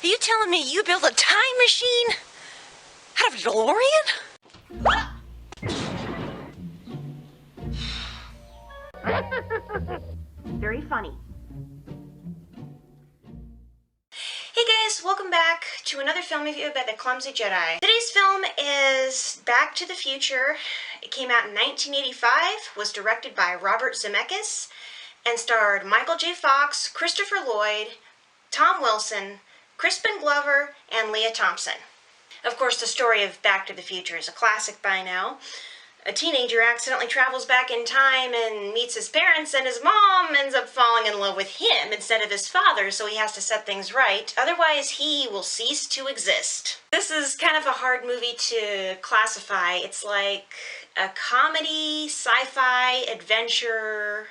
Are you telling me you built a time machine out of a DeLorean? Very funny. Hey guys, welcome back to another film review by TheClumsyJedi. Today's film is Back to the Future. It came out in 1985, was directed by Robert Zemeckis, and starred Michael J. Fox, Christopher Lloyd, Tom Wilson, Crispin Glover, and Leah Thompson. Of course, the story of Back to the Future is a classic by now. A teenager accidentally travels back in time and meets his parents, and his mom ends up falling in love with him instead of his father, so he has to set things right. Otherwise, he will cease to exist. This is kind of a hard movie to classify. It's like a comedy, sci-fi, adventure.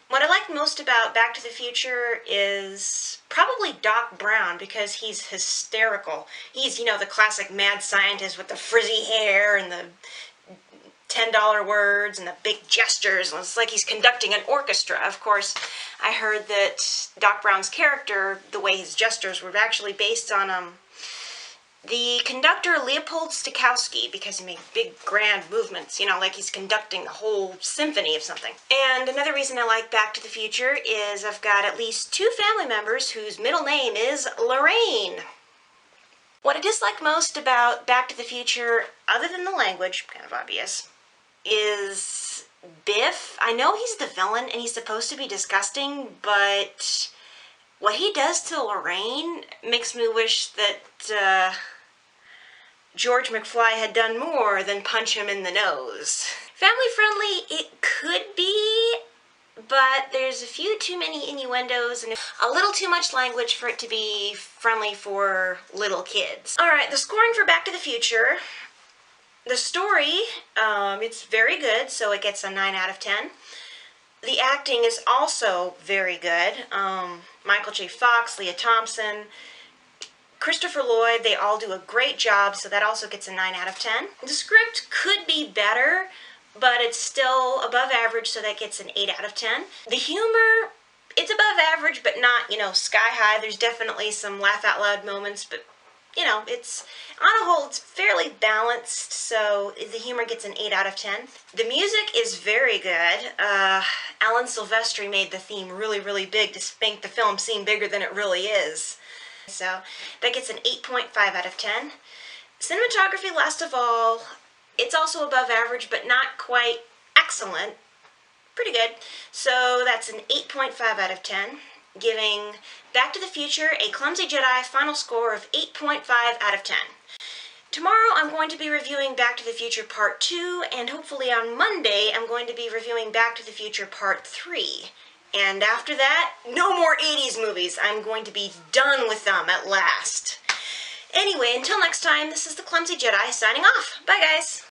What I like most about Back to the Future is probably Doc Brown, because he's hysterical. He's, you know, the classic mad scientist with the frizzy hair and the $10 words and the big gestures. It's like he's conducting an orchestra. Of course, I heard that Doc Brown's character, the way his gestures were actually based on the conductor Leopold Stokowski, because he made big grand movements, you know, like he's conducting the whole symphony of something. And another reason I like Back to the Future is I've got at least 2 family members whose middle name is Lorraine. What I dislike most about Back to the Future, other than the language, kind of obvious, is Biff. I know he's the villain and he's supposed to be disgusting, but what he does to Lorraine makes me wish that George McFly had done more than punch him in the nose. Family friendly it could be, but there's a few too many innuendos and a little too much language for it to be friendly for little kids. Alright, the scoring for Back to the Future. The story, it's very good, so it gets a 9 out of 10. The acting is also very good. Michael J. Fox, Leah Thompson, Christopher Lloyd, they all do a great job, so that also gets a 9 out of 10. The script could be better, but it's still above average, so that gets an 8 out of 10. The humor, it's above average, but not, you know, sky high. There's definitely some laugh-out-loud moments, but you know, it's, on a whole, it's fairly balanced, so the humor gets an 8 out of 10. The music is very good. Alan Silvestri made the theme really, really big to make the film seem bigger than it really is. So that gets an 8.5 out of 10. Cinematography, last of all, it's also above average, but not quite excellent. Pretty good. So that's an 8.5 out of 10. Giving Back to the Future a Clumsy Jedi final score of 8.5 out of 10. Tomorrow I'm going to be reviewing Back to the Future Part 2, and hopefully on Monday I'm going to be reviewing Back to the Future Part 3. And after that, no more 80s movies. I'm going to be done with them at last. Anyway, until next time, this is the Clumsy Jedi signing off. Bye guys!